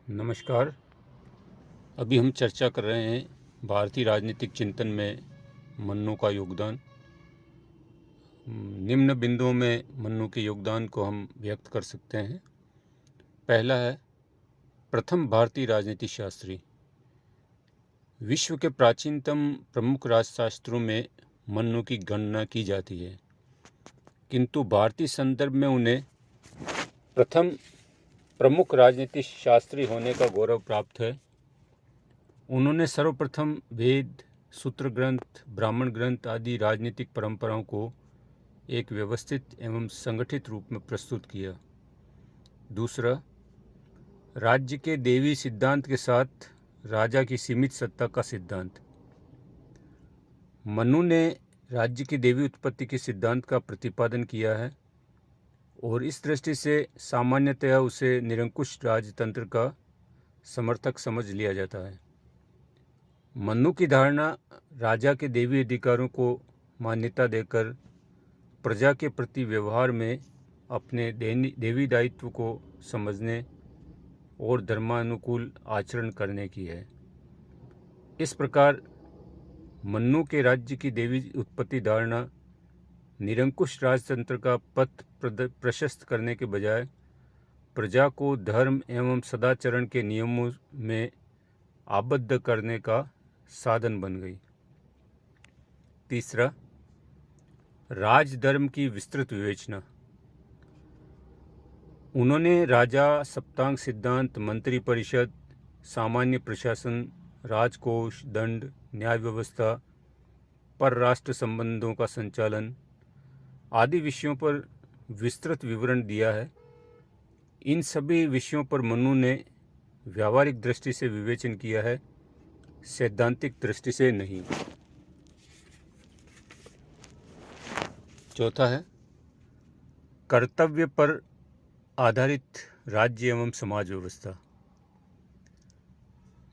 नमस्कार। अभी हम चर्चा कर रहे हैं भारतीय राजनीतिक चिंतन में मन्नू का योगदान। निम्न बिंदुओं में मन्नू के योगदान को हम व्यक्त कर सकते हैं। पहला है, प्रथम भारतीय राजनीति शास्त्री। विश्व के प्राचीनतम प्रमुख राजशास्त्रों में मन्नू की गणना की जाती है, किंतु भारतीय संदर्भ में उन्हें प्रथम प्रमुख राजनीतिक शास्त्री होने का गौरव प्राप्त है। उन्होंने सर्वप्रथम वेद, सूत्र ग्रंथ, ब्राह्मण ग्रंथ आदि राजनीतिक परंपराओं को एक व्यवस्थित एवं संगठित रूप में प्रस्तुत किया। दूसरा, राज्य के देवी सिद्धांत के साथ राजा की सीमित सत्ता का सिद्धांत। मनु ने राज्य की देवी उत्पत्ति के सिद्धांत का प्रतिपादन किया है और इस दृष्टि से सामान्यतया उसे निरंकुश राजतंत्र का समर्थक समझ लिया जाता है। मनु की धारणा राजा के देवी अधिकारों को मान्यता देकर प्रजा के प्रति व्यवहार में अपने देवी दायित्व को समझने और धर्मानुकूल आचरण करने की है। इस प्रकार मन्नू के राज्य की देवी उत्पत्ति धारणा निरंकुश राजतंत्र का पथ प्रशस्त करने के बजाय प्रजा को धर्म एवं सदाचरण के नियमों में आबद्ध करने का साधन बन गई। तीसरा, राजधर्म की विस्तृत विवेचना। उन्होंने राजा, सप्तांग सिद्धांत, मंत्री परिषद, सामान्य प्रशासन, राजकोष, दंड, न्याय व्यवस्था, परराष्ट्र संबंधों का संचालन आदि विषयों पर विस्तृत विवरण दिया है। इन सभी विषयों पर मनु ने व्यावहारिक दृष्टि से विवेचन किया है, सैद्धांतिक दृष्टि से नहीं। चौथा है, कर्तव्य पर आधारित राज्य एवं समाज व्यवस्था।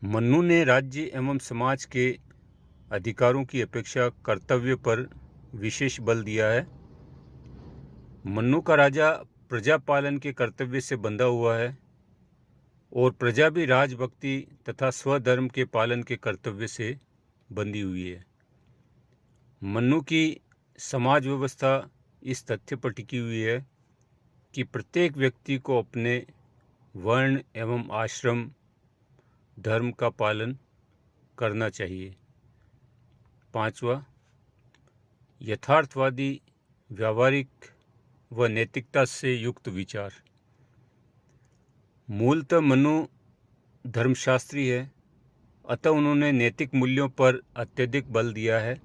मनु ने राज्य एवं समाज के अधिकारों की अपेक्षा कर्तव्य पर विशेष बल दिया है। मनु का राजा प्रजा पालन के कर्तव्य से बंधा हुआ है और प्रजा भी राजभक्ति तथा स्वधर्म के पालन के कर्तव्य से बंधी हुई है। मनु की समाज व्यवस्था इस तथ्य पर टिकी हुई है कि प्रत्येक व्यक्ति को अपने वर्ण एवं आश्रम धर्म का पालन करना चाहिए। पांचवा, यथार्थवादी, व्यावहारिक व नैतिकता से युक्त विचार। मूलतः मनु धर्मशास्त्री है, अतः उन्होंने नैतिक मूल्यों पर अत्यधिक बल दिया है।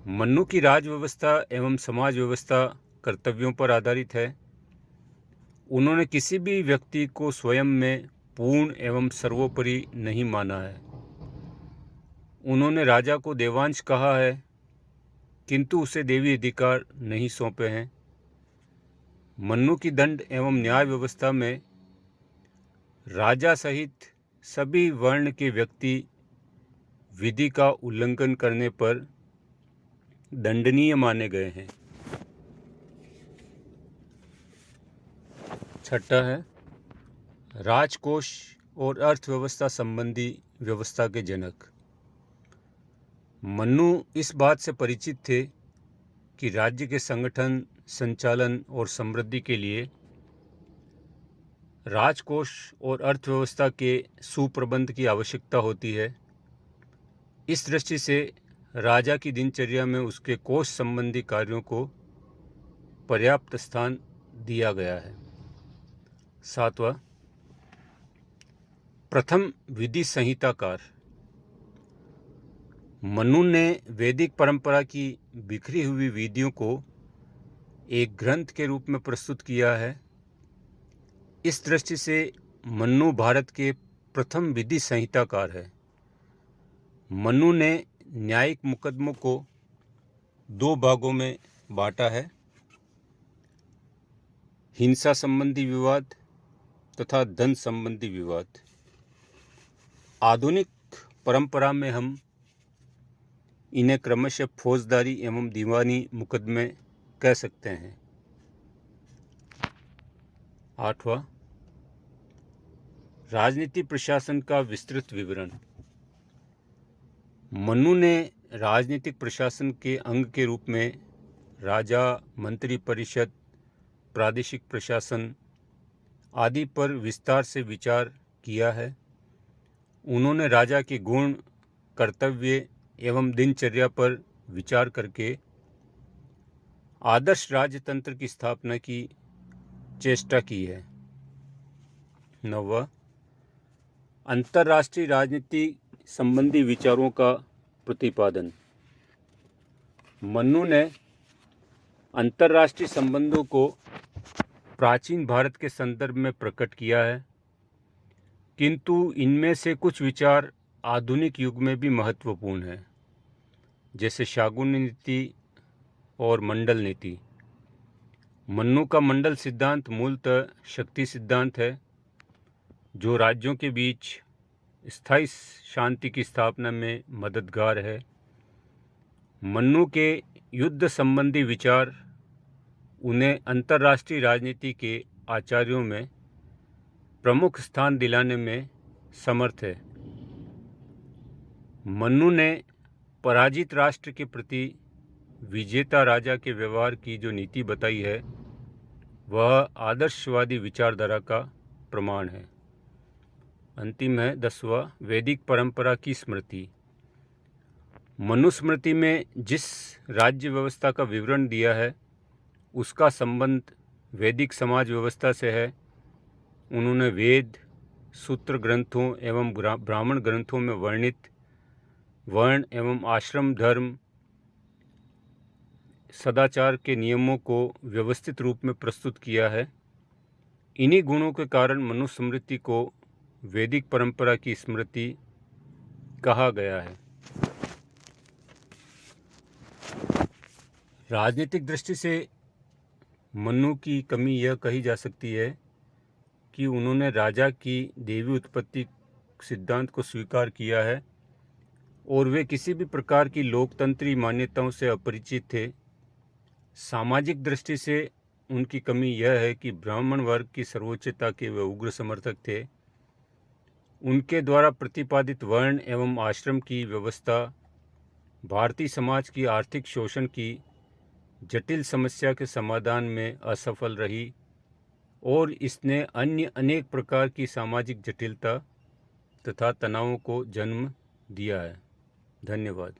मनु की राज व्यवस्था एवं समाज व्यवस्था कर्तव्यों पर आधारित है। उन्होंने किसी भी व्यक्ति को स्वयं में पूर्ण एवं सर्वोपरि नहीं माना है। उन्होंने राजा को देवांश कहा है, किंतु उसे देवी अधिकार नहीं सौंपे हैं। मनु की दंड एवं न्याय व्यवस्था में राजा सहित सभी वर्ण के व्यक्ति विधि का उल्लंघन करने पर दंडनीय माने गए हैं। छठा है, राजकोष और अर्थव्यवस्था संबंधी व्यवस्था के जनक। मनु इस बात से परिचित थे कि राज्य के संगठन, संचालन और समृद्धि के लिए राजकोष और अर्थव्यवस्था के सुप्रबंध की आवश्यकता होती है। इस दृष्टि से राजा की दिनचर्या में उसके कोष संबंधी कार्यों को पर्याप्त स्थान दिया गया है। सातवां, प्रथम विधि संहिताकार। मनु ने वैदिक परंपरा की बिखरी हुई विधियों को एक ग्रंथ के रूप में प्रस्तुत किया है। इस दृष्टि से मनु भारत के प्रथम विधि संहिताकार है। मनु ने न्यायिक मुकदमों को दो भागों में बांटा है, हिंसा संबंधी विवाद तथा धन संबंधी विवाद। आधुनिक परंपरा में हम इन्हें क्रमशः फौजदारी एवं दीवानी मुकदमे कह सकते हैं। आठवां, राजनीति प्रशासन का विस्तृत विवरण। मनु ने राजनीतिक प्रशासन के अंग के रूप में राजा, मंत्री परिषद, प्रादेशिक प्रशासन आदि पर विस्तार से विचार किया है। उन्होंने राजा के गुण, कर्तव्य एवं दिनचर्या पर विचार करके आदर्श राजतंत्र की स्थापना की चेष्टा की है। 9वां, अंतर्राष्ट्रीय राजनीति संबंधी विचारों का प्रतिपादन। मनु ने अंतर्राष्ट्रीय संबंधों को प्राचीन भारत के संदर्भ में प्रकट किया है, किंतु इनमें से कुछ विचार आधुनिक युग में भी महत्वपूर्ण हैं, जैसे शागुन नीति और मंडल नीति। मनु का मंडल सिद्धांत मूलतः शक्ति सिद्धांत है, जो राज्यों के बीच स्थायी शांति की स्थापना में मददगार है। मनु के युद्ध संबंधी विचार उन्हें अंतर्राष्ट्रीय राजनीति के आचार्यों में प्रमुख स्थान दिलाने में समर्थ है। मनु ने पराजित राष्ट्र के प्रति विजेता राजा के व्यवहार की जो नीति बताई है, वह आदर्शवादी विचारधारा का प्रमाण है। अंतिम है 10वां, वैदिक परंपरा की स्मृति। मनुस्मृति में जिस राज्य व्यवस्था का विवरण दिया है, उसका संबंध वैदिक समाज व्यवस्था से है। उन्होंने वेद, सूत्र ग्रंथों एवं ब्राह्मण ग्रंथों में वर्णित वर्ण एवं आश्रम धर्म, सदाचार के नियमों को व्यवस्थित रूप में प्रस्तुत किया है। इन्हीं गुणों के कारण मनुस्मृति को वैदिक परंपरा की स्मृति कहा गया है। राजनीतिक दृष्टि से मनु की कमी यह कही जा सकती है कि उन्होंने राजा की देवी उत्पत्ति सिद्धांत को स्वीकार किया है और वे किसी भी प्रकार की लोकतंत्री मान्यताओं से अपरिचित थे। सामाजिक दृष्टि से उनकी कमी यह है कि ब्राह्मण वर्ग की सर्वोच्चता के वे उग्र समर्थक थे। उनके द्वारा प्रतिपादित वर्ण एवं आश्रम की व्यवस्था भारतीय समाज की आर्थिक शोषण की जटिल समस्या के समाधान में असफल रही और इसने अन्य अनेक प्रकार की सामाजिक जटिलता तथा तनावों को जन्म दिया है। धन्यवाद।